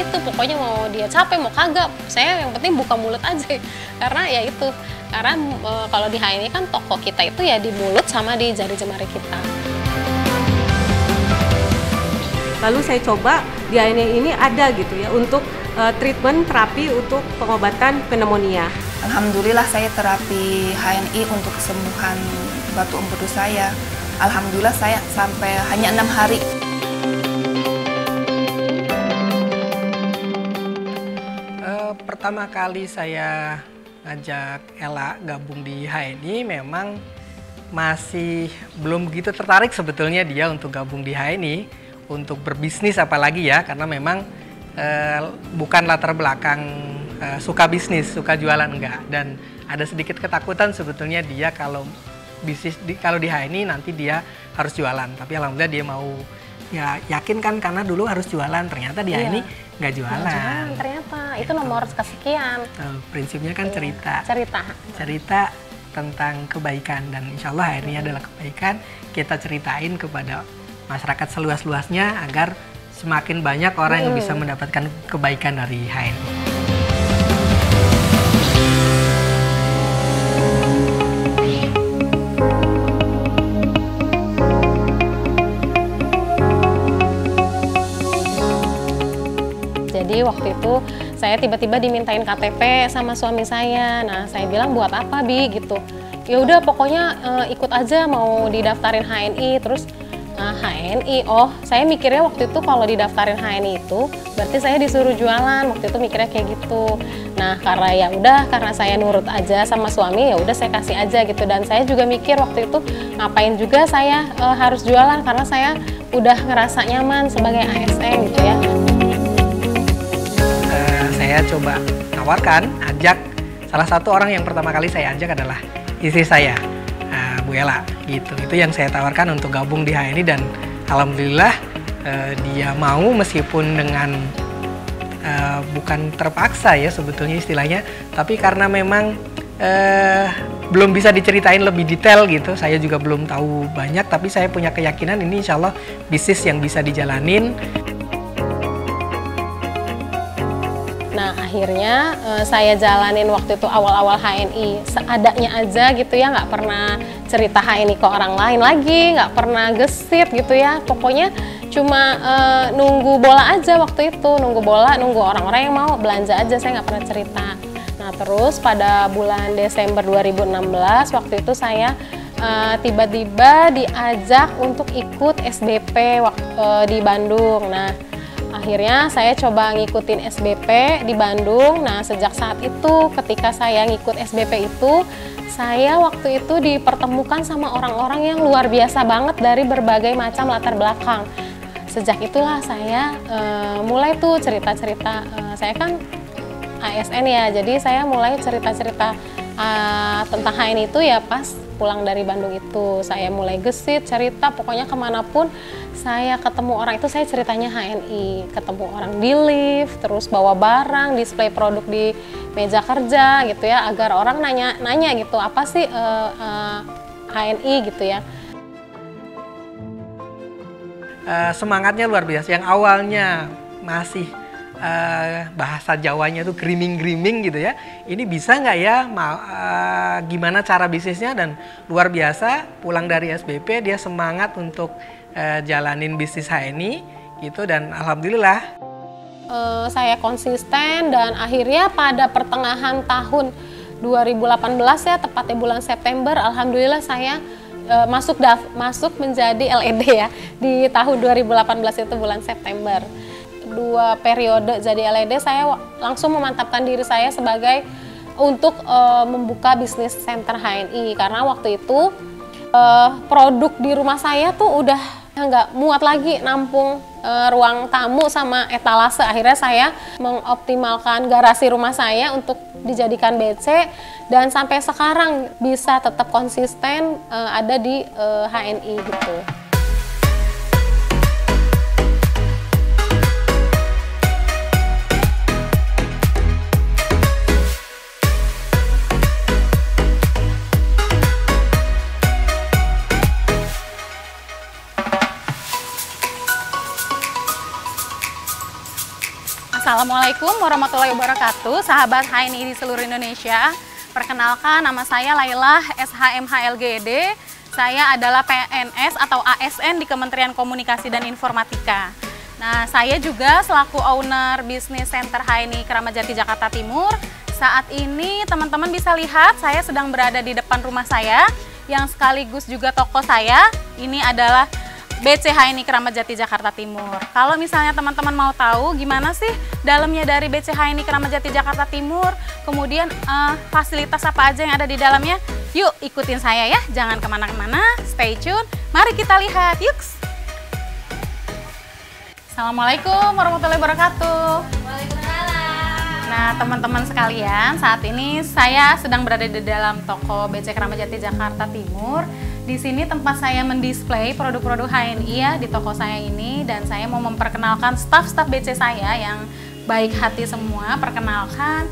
itu, pokoknya mau dia capek mau kagak, saya yang penting buka mulut aja. Karena ya itu, karena kalau di HNI kan toko kita itu ya di mulut sama di jari jemari kita. Lalu saya coba di HNI ini ada gitu ya untuk treatment terapi untuk pengobatan pneumonia. Alhamdulillah saya terapi HNI untuk kesembuhan batu empedu saya. Alhamdulillah saya sampai hanya 6 hari. Pertama kali saya ngajak Ella gabung di HNI memang masih belum begitu tertarik sebetulnya dia untuk gabung di HNI untuk berbisnis apalagi ya, karena memang bukan latar belakang suka bisnis, suka jualan enggak, dan ada sedikit ketakutan sebetulnya dia kalau bisnis kalau di HNI nanti dia harus jualan. Tapi alhamdulillah dia mau, ya yakin kan karena dulu harus jualan, ternyata di HNI nggak jualan. Ternyata itu nomor kesekian. Prinsipnya kan cerita tentang kebaikan, dan insya Allah HNI adalah kebaikan. Kita ceritain kepada masyarakat seluas-luasnya agar semakin banyak orang yang bisa mendapatkan kebaikan dari HNI. Jadi waktu itu saya tiba-tiba dimintain KTP sama suami saya. Nah, saya bilang buat apa, Bi, gitu. Ya udah pokoknya ikut aja, mau didaftarin HNI. Terus HNI, oh saya mikirnya waktu itu kalau didaftarin HNI itu berarti saya disuruh jualan. Waktu itu mikirnya kayak gitu. Nah, karena ya udah, karena saya nurut aja sama suami, ya udah saya kasih aja gitu. Dan saya juga mikir waktu itu ngapain juga saya harus jualan, karena saya udah ngerasa nyaman sebagai ASN gitu ya. Saya coba tawarkan, ajak, salah satu orang yang pertama kali saya ajak adalah istri saya, Bu Ella, gitu. Itu yang saya tawarkan untuk gabung di HNI, dan alhamdulillah dia mau, meskipun dengan bukan terpaksa ya sebetulnya istilahnya, tapi karena memang belum bisa diceritain lebih detail gitu, saya juga belum tahu banyak, tapi saya punya keyakinan ini insya Allah bisnis yang bisa dijalanin. Nah, akhirnya saya jalanin waktu itu awal-awal HNI seadanya aja gitu ya, nggak pernah cerita HNI ke orang lain lagi, nggak pernah gesit gitu ya. Pokoknya cuma nunggu bola aja waktu itu, nunggu bola, nunggu orang-orang yang mau belanja aja, saya nggak pernah cerita. Nah, terus pada bulan Desember 2016 waktu itu saya tiba-tiba diajak untuk ikut SBP di Bandung. Nah, akhirnya saya coba ngikutin SBP di Bandung. Nah, sejak saat itu ketika saya ngikut SBP itu, saya waktu itu dipertemukan sama orang-orang yang luar biasa banget dari berbagai macam latar belakang. Sejak itulah saya mulai tuh cerita-cerita, saya kan ASN ya, jadi saya mulai cerita-cerita tentang HNI itu ya pas pulang dari Bandung itu. Saya mulai gesit, cerita, pokoknya kemanapun saya ketemu orang itu saya ceritanya HNI. Ketemu orang di lift, terus bawa barang, display produk di meja kerja gitu ya, agar orang nanya gitu, apa sih HNI gitu ya. Semangatnya luar biasa, yang awalnya masih bahasa Jawanya tuh griming-griming gitu ya. Ini bisa nggak ya, gimana cara bisnisnya, dan luar biasa pulang dari SBP dia semangat untuk jalanin bisnis HNI gitu, dan alhamdulillah. Saya konsisten, dan akhirnya pada pertengahan tahun 2018 ya, tepatnya bulan September, alhamdulillah saya masuk menjadi LED ya di tahun 2018 itu bulan September. 2 periode jadi LED saya langsung memantapkan diri saya sebagai untuk membuka bisnis center HNI, karena waktu itu produk di rumah saya tuh udah nggak muat lagi nampung ruang tamu sama etalase. Akhirnya saya mengoptimalkan garasi rumah saya untuk dijadikan BC, dan sampai sekarang bisa tetap konsisten ada di HNI gitu. Assalamualaikum warahmatullahi wabarakatuh, sahabat HNI di seluruh Indonesia. Perkenalkan, nama saya Laila SHMHLGD. Saya adalah PNS atau ASN di Kementerian Komunikasi dan Informatika. Nah, saya juga selaku owner bisnis center HNI Keramat Jati Jakarta Timur. Saat ini teman-teman bisa lihat saya sedang berada di depan rumah saya yang sekaligus juga toko saya. Ini adalah BC HNI Keramat Jati Jakarta Timur. Kalau misalnya teman-teman mau tahu gimana sih dalamnya dari BC HNI Keramat Jati Jakarta Timur, kemudian fasilitas apa aja yang ada di dalamnya, yuk ikutin saya ya, jangan kemana-mana, stay tune, mari kita lihat, yuk. Assalamualaikum warahmatullahi wabarakatuh. Waalaikumsalam. Nah teman-teman sekalian, saat ini saya sedang berada di dalam toko BC Keramat Jati Jakarta Timur. Di sini tempat saya mendisplay produk-produk HNI ya di toko saya ini, dan saya mau memperkenalkan staf-staf BC saya yang baik hati semua. Perkenalkan,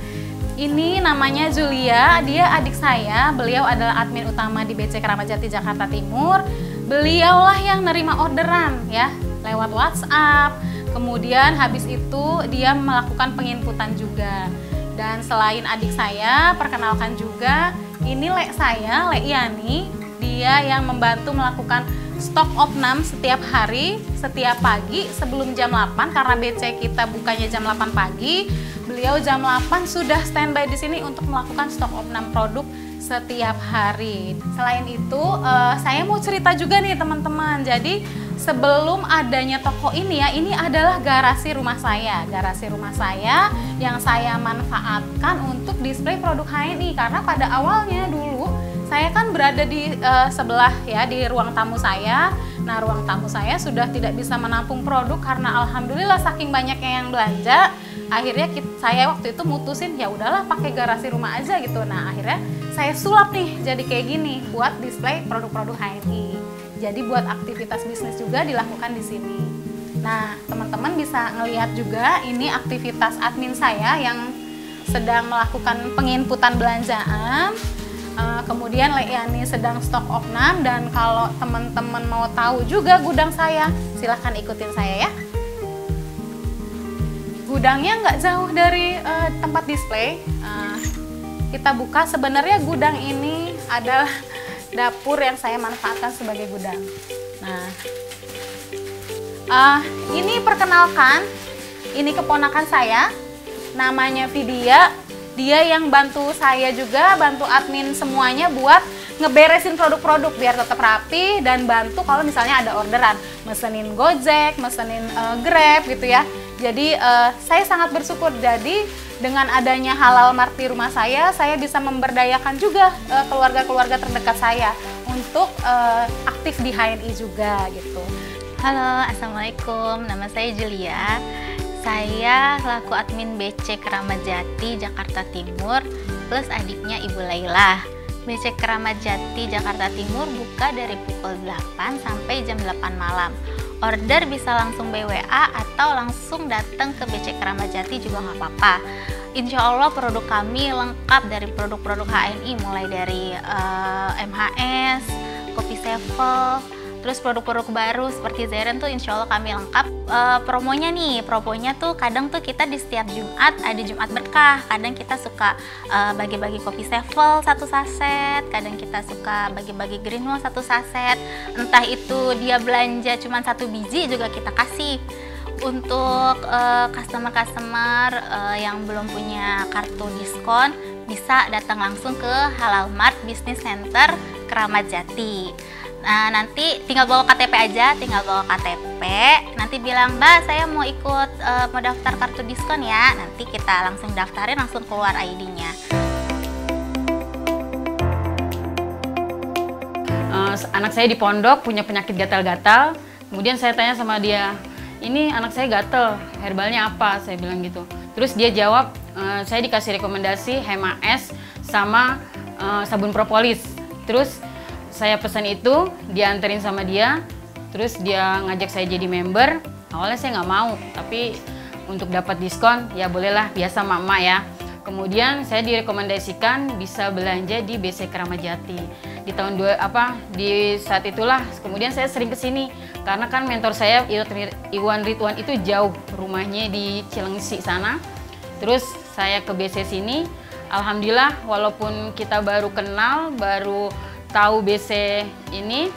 ini namanya Julia, dia adik saya. Beliau adalah admin utama di BC Keramat Jati Jakarta Timur. Beliaulah yang nerima orderan ya lewat WhatsApp. Kemudian habis itu dia melakukan penginputan juga. Dan selain adik saya, perkenalkan juga ini Lek saya, Lek Yani. Dia yang membantu melakukan stok opnam setiap hari, setiap pagi sebelum jam 8 karena BC kita bukanya jam 8 pagi. Beliau jam 8 sudah standby di sini untuk melakukan stok opnam produk setiap hari. Selain itu, saya mau cerita juga nih teman-teman. Jadi sebelum adanya toko ini ya, ini adalah garasi rumah saya. Garasi rumah saya yang saya manfaatkan untuk display produk HNI karena pada awalnya dulu saya kan berada di sebelah ya, di ruang tamu saya. Nah, ruang tamu saya sudah tidak bisa menampung produk karena alhamdulillah saking banyaknya yang belanja. Akhirnya saya waktu itu mutusin ya udahlah pakai garasi rumah aja gitu. Nah, akhirnya saya sulap nih jadi kayak gini buat display produk-produk HNI. Jadi buat aktivitas bisnis juga dilakukan di sini. Nah, teman-teman bisa ngelihat juga ini aktivitas admin saya yang sedang melakukan penginputan belanjaan. Kemudian Lek Yani sedang stok opnam, dan kalau teman-teman mau tahu juga gudang saya, silahkan ikutin saya ya. Gudangnya nggak jauh dari tempat display. Kita buka, sebenarnya gudang ini adalah dapur yang saya manfaatkan sebagai gudang. Nah, ini perkenalkan, ini keponakan saya, namanya Vidya. Dia yang bantu saya juga, bantu admin semuanya buat ngeberesin produk-produk biar tetap rapi, dan bantu kalau misalnya ada orderan, mesenin Gojek, mesenin Grab gitu ya. Jadi saya sangat bersyukur, jadi dengan adanya Halal Mart di rumah saya bisa memberdayakan juga keluarga-keluarga terdekat saya untuk aktif di HNI juga gitu. Halo, Assalamualaikum, nama saya Julia. Saya selaku admin BC Keramat Jati Jakarta Timur plus adiknya Ibu Laila. BC Keramat Jati Jakarta Timur buka dari pukul 8 sampai jam 8 malam. Order bisa langsung BWA atau langsung datang ke BC Keramat Jati juga nggak apa-apa. Insya Allah produk kami lengkap dari produk-produk HNI, mulai dari MHS, Kopi Sevel, terus produk-produk baru seperti Zeren tuh insya Allah kami lengkap. Promonya tuh kadang tuh kita di setiap Jumat ada Jumat berkah. Kadang kita suka bagi-bagi Kopi Sevel 1 saset, kadang kita suka bagi-bagi Green Wall 1 saset. Entah itu dia belanja cuma 1 biji juga kita kasih. Untuk customer-customer yang belum punya kartu diskon bisa datang langsung ke Halal Mart Business Center Keramat Jati. Nah, nanti tinggal bawa KTP aja, nanti bilang, Mbak saya mau ikut, mau daftar kartu diskon ya, nanti kita langsung daftarin, langsung keluar ID-nya. Anak saya di pondok punya penyakit gatal-gatal, kemudian saya tanya sama dia, ini anak saya gatal, herbalnya apa? Saya bilang gitu. Terus dia jawab, saya dikasih rekomendasi HMAS sama sabun propolis. Terus saya pesan itu, dianterin sama dia, terus dia ngajak saya jadi member. Awalnya saya nggak mau, tapi untuk dapat diskon, ya bolehlah, biasa mak-mak ya. Kemudian saya direkomendasikan bisa belanja di BC Keramat Jati. di saat itulah kemudian saya sering kesini karena kan mentor saya Iwan Ridwan itu jauh rumahnya di Cilengsi sana. Terus saya ke BC sini, alhamdulillah walaupun kita baru kenal, baru tahu BC ini,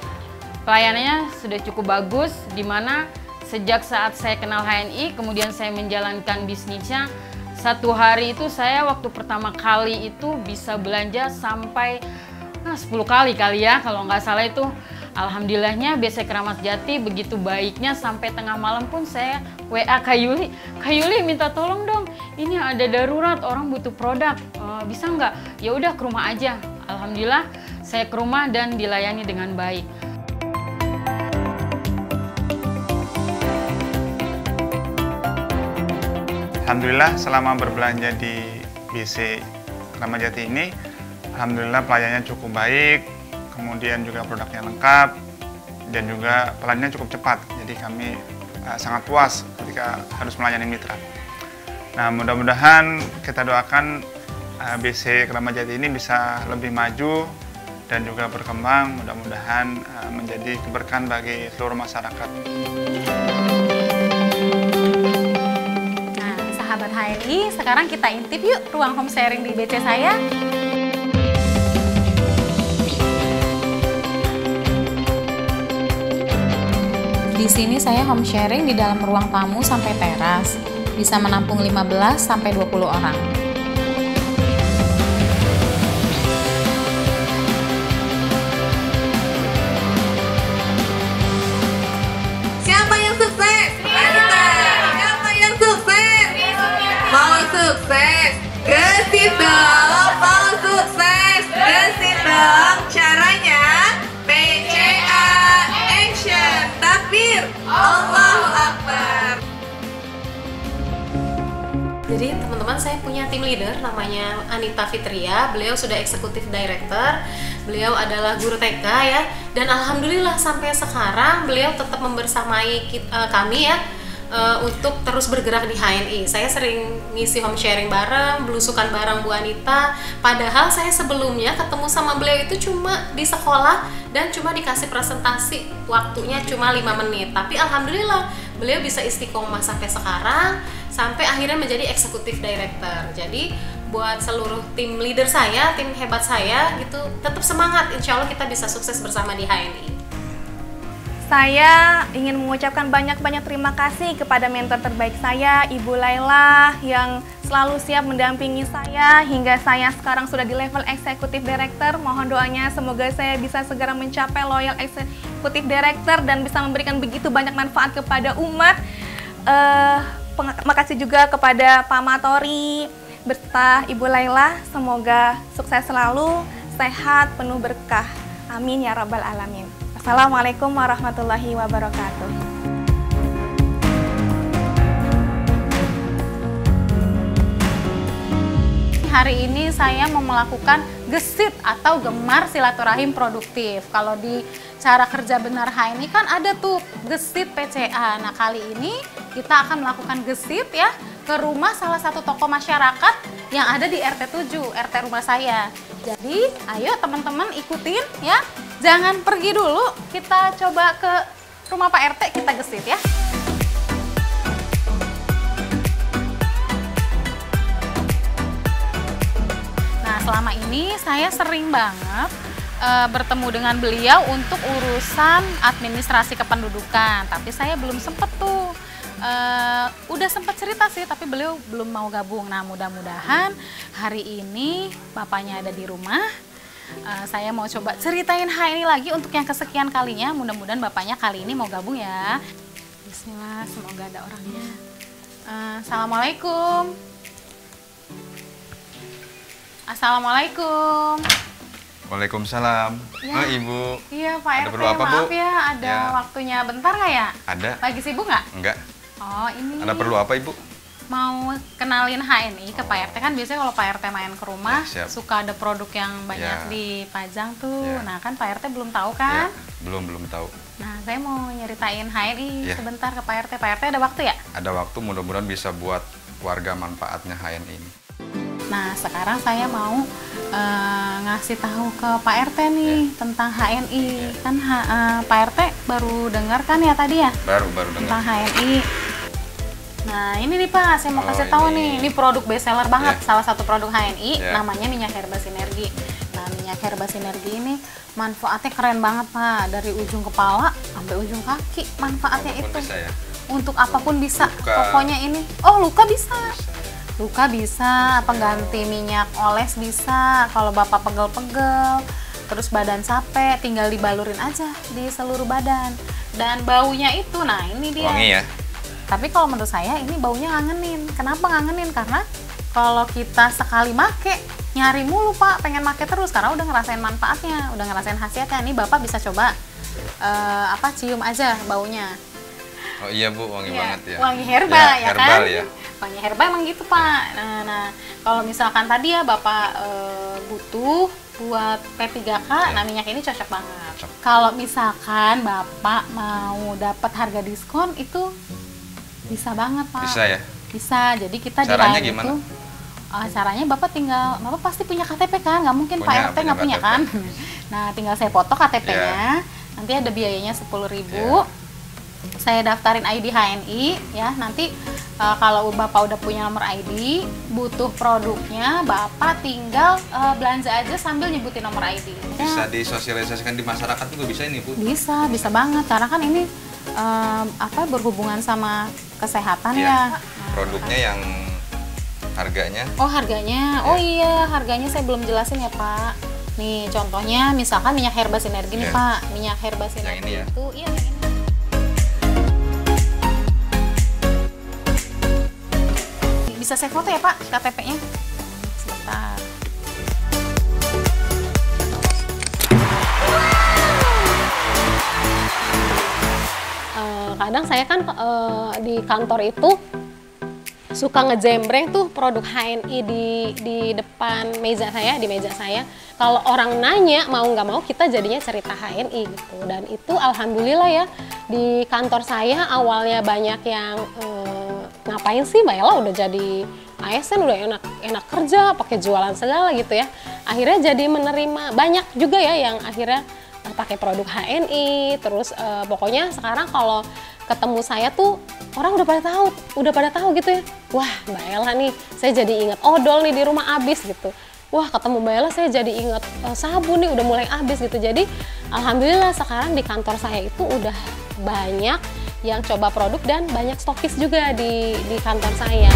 pelayanannya sudah cukup bagus, di mana sejak saat saya kenal HNI, kemudian saya menjalankan bisnisnya. Satu hari itu saya waktu pertama kali itu bisa belanja sampai 10 kali ya, kalau nggak salah itu. Alhamdulillahnya BC Keramat Jati begitu baiknya sampai tengah malam pun saya WA Kak Yuli, Kak Yuli minta tolong dong, ini ada darurat orang butuh produk, bisa nggak? Ya udah ke rumah aja. Alhamdulillah saya ke rumah dan dilayani dengan baik. Alhamdulillah selama berbelanja di BC Keramat Jati ini, alhamdulillah pelayanannya cukup baik, kemudian juga produknya lengkap, dan juga pelayanannya cukup cepat. Jadi kami sangat puas ketika harus melayani mitra. Nah, mudah-mudahan kita doakan BC Keramat Jati ini bisa lebih maju dan juga berkembang, mudah-mudahan menjadi keberkahan bagi seluruh masyarakat. Nah, sahabat HNI, sekarang kita intip yuk ruang home sharing di BC saya. Di sini saya home sharing di dalam ruang tamu sampai teras, bisa menampung 15 sampai 20 orang. Siapa yang sukses? Siapa yang sukses? Mau sukses? Gesit dong, mau sukses? Gesit dong. Caranya PCA Action. Takbir, Allahu Akbar. Jadi teman-teman, saya punya tim leader namanya Anita Fitria. Beliau sudah eksekutif director. Beliau adalah guru TK ya. Dan alhamdulillah sampai sekarang beliau tetap membersamai kami ya untuk terus bergerak di HNI. Saya sering ngisi home sharing bareng, belusukan bareng Bu Anita. Padahal saya sebelumnya ketemu sama beliau itu cuma di sekolah dan cuma dikasih presentasi, waktunya cuma 5 menit. Tapi alhamdulillah beliau bisa istiqomah sampai sekarang, sampai akhirnya menjadi eksekutif director. Jadi buat seluruh tim leader saya, tim hebat saya gitu, tetap semangat. Insya Allah kita bisa sukses bersama di HNI. Saya ingin mengucapkan banyak-banyak terima kasih kepada mentor terbaik saya, Ibu Laila, yang selalu siap mendampingi saya hingga saya sekarang sudah di level eksekutif director. Mohon doanya semoga saya bisa segera mencapai loyal eksekutif director dan bisa memberikan begitu banyak manfaat kepada umat. Makasih juga kepada Pak Matori beserta Ibu Laila. Semoga sukses selalu, sehat, penuh berkah. Amin ya rabbal alamin. Assalamualaikum warahmatullahi wabarakatuh. Hari ini saya mau melakukan gesit atau gemar silaturahim produktif. Kalau di cara kerja benar HNI kan ada tuh gesit PCA. Nah, kali ini kita akan melakukan gesit ya ke rumah salah satu tokoh masyarakat yang ada di RT 7, RT rumah saya. Jadi, ayo teman-teman ikutin ya. Jangan pergi dulu, kita coba ke rumah Pak RT, kita gesit ya. Nah, selama ini saya sering banget bertemu dengan beliau untuk urusan administrasi kependudukan, tapi saya belum sempet tuh. Udah sempat cerita sih, tapi beliau belum mau gabung. Nah, mudah-mudahan hari ini bapaknya ada di rumah. Saya mau coba ceritain HNI lagi untuk yang kesekian kalinya. Mudah-mudahan bapaknya kali ini mau gabung ya. Bismillah, semoga ada orangnya. Assalamualaikum. Assalamualaikum. Waalaikumsalam. Ya. Oh, Ibu. Iya, Pak RT. Perlu apa, maaf Bu? ya, ada waktunya bentar nggak ya? Ada. Lagi sibuk nggak? Enggak. Oh, ini. Ada perlu apa, Ibu? Mau kenalin HNI ke Pak RT. Kan biasanya kalau Pak RT main ke rumah suka ada produk yang banyak dipajang tuh. Nah, kan Pak RT belum tahu kan? Belum tahu. Nah, saya mau nyeritain HNI sebentar ke Pak RT. Pak RT ada waktu ya? Ada waktu, mudah-mudahan bisa buat warga manfaatnya HNI ini. Nah, sekarang saya mau ngasih tahu ke Pak RT nih tentang HNI. Kan Pak RT baru dengar kan ya tadi ya? Baru tentang dengar. HNI. Nah ini nih Pak, saya mau kasih tahu nih, ini produk best seller banget, salah satu produk HNI, namanya minyak herba sinergi. Nah minyak herba sinergi ini manfaatnya keren banget Pak, dari ujung kepala sampai ujung kaki manfaatnya itu. Bisa ya? Untuk apapun bisa, luka. Pokoknya ini. Oh luka bisa. Luka bisa, pengganti minyak oles bisa, kalau Bapak pegel-pegel, terus badan capek, tinggal dibalurin aja di seluruh badan. Dan baunya itu, nah ini dia. Wangi ya? Tapi kalau menurut saya ini baunya ngangenin. Kenapa ngangenin? Karena kalau kita sekali make, nyari mulu Pak, pengen make terus karena udah ngerasain manfaatnya, udah ngerasain khasiatnya. Ini Bapak bisa coba cium aja baunya. Oh iya Bu, wangi banget ya. Wangi herba ya herbal kan? Ya. Wangi herba emang gitu Pak. Nah kalau misalkan tadi ya Bapak butuh buat P3K, nah minyak ini cocok banget. Kalau misalkan Bapak mau dapat harga diskon itu bisa banget Pak. Bisa ya? Bisa. Jadi kita caranya di gimana? Itu caranya Bapak pasti punya KTP kan? Nggak mungkin Pak RT nggak punya kan? Nah tinggal saya foto KTP-nya. Nanti ada biayanya 10.000. Saya daftarin ID HNI ya. Nanti kalau Bapak udah punya nomor ID, butuh produknya, Bapak tinggal belanja aja sambil nyebutin nomor ID. Bisa disosialisasikan di masyarakat juga bisa ini Bu? Bisa banget. Karena kan ini berhubungan sama kesehatan ya. Produknya yang harganya? Oh harganya, harganya saya belum jelasin ya Pak. Nih contohnya misalkan minyak herba sinergi nih Pak. Minyak herba sinergi yang ini ya? Itu yang ini. Bisa saya foto ya Pak KTP-nya? Sebentar. Kadang saya kan di kantor itu suka ngejembreng tuh produk HNI di depan meja saya, di meja saya. Kalau orang nanya mau nggak mau kita jadinya cerita HNI gitu. Dan itu alhamdulillah ya di kantor saya awalnya banyak yang ngapain sih Mbak Ella udah jadi ASN udah enak kerja pakai jualan segala gitu ya. Akhirnya jadi menerima banyak juga ya yang akhirnya pakai produk HNI. Terus pokoknya sekarang kalau ketemu saya tuh orang udah pada tahu gitu ya. Wah Mbak Ella nih, saya jadi ingat odol nih di rumah habis gitu. Wah ketemu Mbak Ella saya jadi ingat sabun nih udah mulai habis gitu. Jadi alhamdulillah sekarang di kantor saya itu udah banyak yang coba produk dan banyak stokis juga di kantor saya.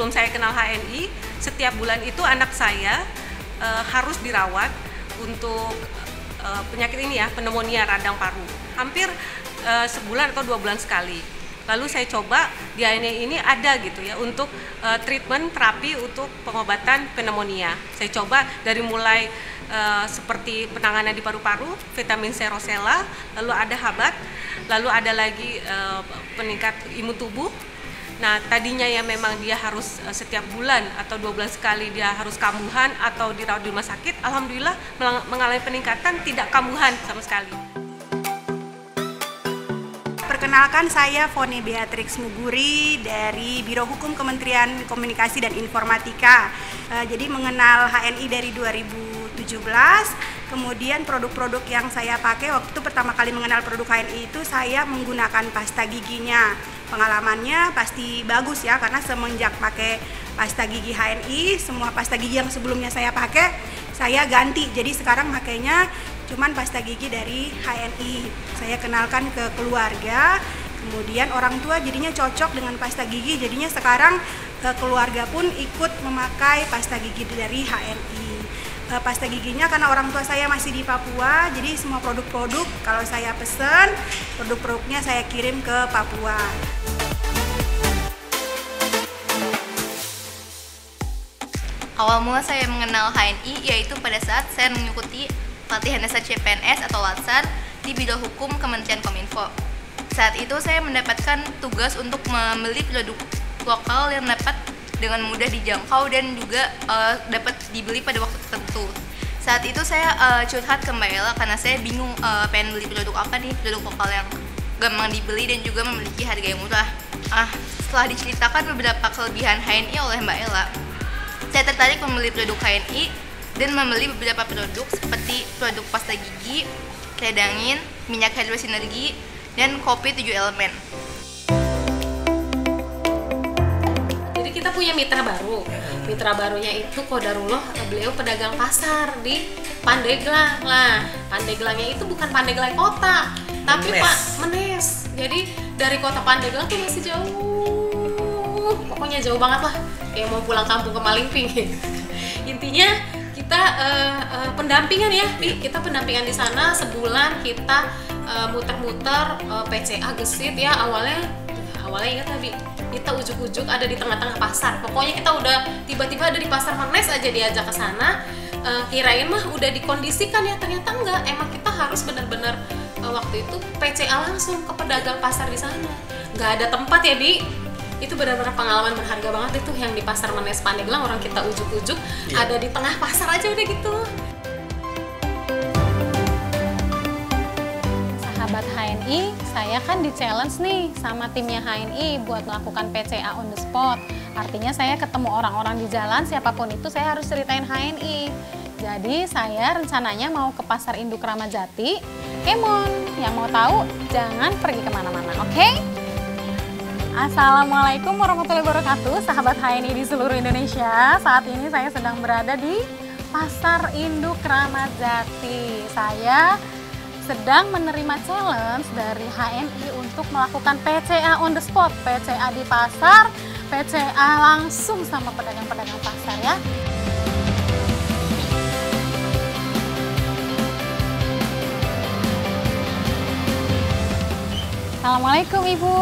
Sebelum saya kenal HNI, setiap bulan itu anak saya harus dirawat untuk penyakit ini ya, pneumonia radang paru. Hampir sebulan atau 2 bulan sekali. Lalu saya coba di HNI ini ada gitu ya untuk treatment terapi untuk pengobatan pneumonia. Saya coba dari mulai seperti penanganan di paru-paru, vitamin C rosella, lalu ada habat, lalu ada lagi peningkat imun tubuh. Nah, tadinya ya memang dia harus setiap bulan atau 2 bulan sekali dia harus kambuhan atau dirawat di rumah sakit. Alhamdulillah mengalami peningkatan, tidak kambuhan sama sekali. Perkenalkan, saya Foni Beatrix Muguri dari Biro Hukum Kementerian Komunikasi dan Informatika. Jadi mengenal HNI dari 2017, kemudian produk-produk yang saya pakai waktu itu pertama kali mengenal produk HNI itu saya menggunakan pasta giginya. Pengalamannya pasti bagus ya, karena semenjak pakai pasta gigi HNI, semua pasta gigi yang sebelumnya saya pakai, saya ganti. Jadi sekarang makainya cuman pasta gigi dari HNI. Saya kenalkan ke keluarga, kemudian orang tua jadinya cocok dengan pasta gigi, jadinya sekarang keluarga pun ikut memakai pasta gigi dari HNI. Pasta giginya karena orang tua saya masih di Papua, jadi semua produk-produk kalau saya pesen, produk-produknya saya kirim ke Papua. Awal mula saya mengenal HNI yaitu pada saat saya mengikuti pelatihan dasar CPNS atau LATSAR di Biro Hukum Kementerian Kominfo. Saat itu saya mendapatkan tugas untuk membeli produk lokal yang dapat dengan mudah dijangkau dan juga dapat dibeli pada waktu tertentu. Saat itu saya curhat ke Mbak Ella karena saya bingung pengen beli produk apa nih, produk lokal yang gampang dibeli dan juga memiliki harga yang murah. Setelah diceritakan beberapa kelebihan HNI oleh Mbak Ella, saya tertarik membeli produk HNI dan membeli beberapa produk seperti produk pasta gigi, redangin, minyak herbal sinergi, dan kopi 7 elemen. Jadi kita punya mitra baru. Mitra barunya itu Kodarullah, beliau pedagang pasar di Pandeglang. Lah, Pandeglangnya itu bukan Pandeglang kota, tapi Pak Menes. Jadi dari kota Pandeglang tuh masih jauh. Pokoknya jauh banget lah. Kayak mau pulang kampung ke Malingping. Intinya kita pendampingan ya, kita pendampingan di sana sebulan kita muter-muter PCA gesit ya. Awalnya ingat Bi, kita ujuk-ujuk ada di tengah-tengah pasar. Pokoknya kita udah tiba-tiba ada di pasar Menes aja diajak ke sana. Kirain mah udah dikondisikan ya, ternyata enggak. Emang kita harus benar-benar waktu itu PCA langsung ke pedagang pasar di sana. Nggak ada tempat ya Bi. Itu benar-benar pengalaman berharga banget itu yang di pasar Menes Pandeglang, orang kita ujuk-ujuk ada di tengah pasar aja udah gitu. Sahabat HNI, saya kan di challenge nih sama timnya HNI buat melakukan PCA on the spot. Artinya saya ketemu orang-orang di jalan, siapapun itu saya harus ceritain HNI. Jadi saya rencananya mau ke pasar induk Kramat Jati. Kemon, yang mau tahu jangan pergi kemana-mana, oke? Assalamualaikum warahmatullahi wabarakatuh, sahabat HNI di seluruh Indonesia. Saat ini saya sedang berada di Pasar Induk Kramat Jati. Saya sedang menerima challenge dari HNI untuk melakukan PCA on the spot. PCA di pasar, PCA langsung sama pedagang-pedagang pasar ya. Assalamualaikum Ibu.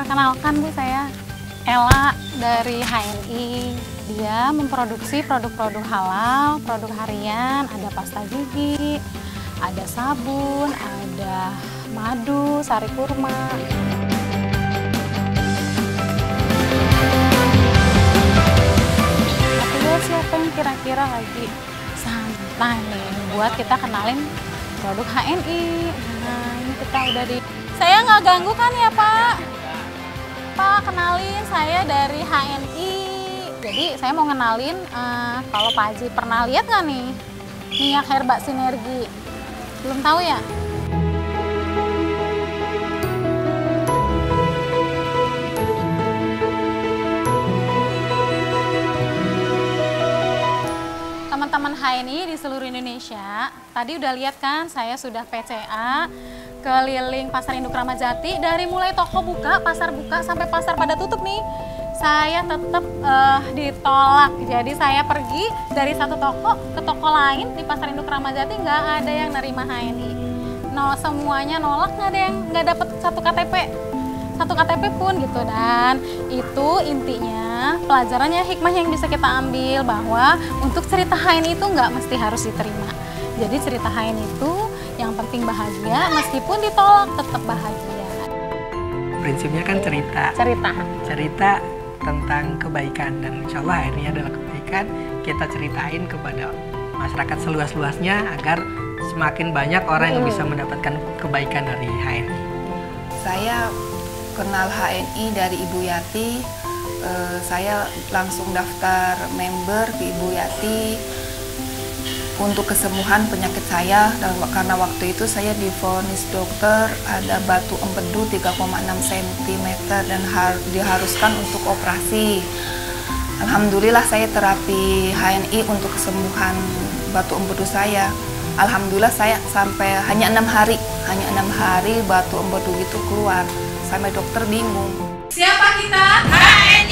Perkenalkan Bu, saya Ella dari HNI. Dia memproduksi produk-produk halal, produk harian, ada pasta gigi, ada sabun, ada madu, sari kurma. Tapi buat siapa yang kira-kira lagi santai nih, buat kita kenalin produk HNI. Nah, ini kita udah di... Saya nggak ganggu kan ya Pak? Pak, kenalin saya dari HNI. Jadi saya mau kenalin, kalau Pak Haji pernah lihat nggak nih minyak herbal sinergi? Belum tahu ya? Teman-teman HNI di seluruh Indonesia, tadi udah lihat kan saya sudah PCA keliling Pasar Induk Kramat Jati, dari mulai toko buka, pasar buka, sampai pasar pada tutup nih. Saya tetap ditolak, jadi saya pergi dari satu toko ke toko lain di Pasar Induk Kramat Jati, nggak ada yang nerima HNI. No, semuanya nolak, nggak ada yang nggak dapat satu KTP pun gitu. Dan itu intinya pelajarannya, hikmah yang bisa kita ambil bahwa untuk cerita HNI itu nggak mesti harus diterima. Jadi cerita HNI itu yang penting bahagia, meskipun ditolak tetap bahagia. Prinsipnya kan cerita tentang kebaikan, dan insya Allah HNI adalah kebaikan. Kita ceritain kepada masyarakat seluas-luasnya agar semakin banyak orang yang bisa mendapatkan kebaikan dari HNI. Saya kenal HNI dari Ibu Yati. Saya langsung daftar member ke Ibu Yati untuk kesembuhan penyakit saya, dan karena waktu itu saya divonis dokter ada batu empedu 3,6 cm dan diharuskan untuk operasi. Alhamdulillah saya terapi HNI untuk kesembuhan batu empedu saya. Alhamdulillah saya sampai hanya 6 hari batu empedu itu keluar. Sampai dokter bingung. Siapa kita? HNI.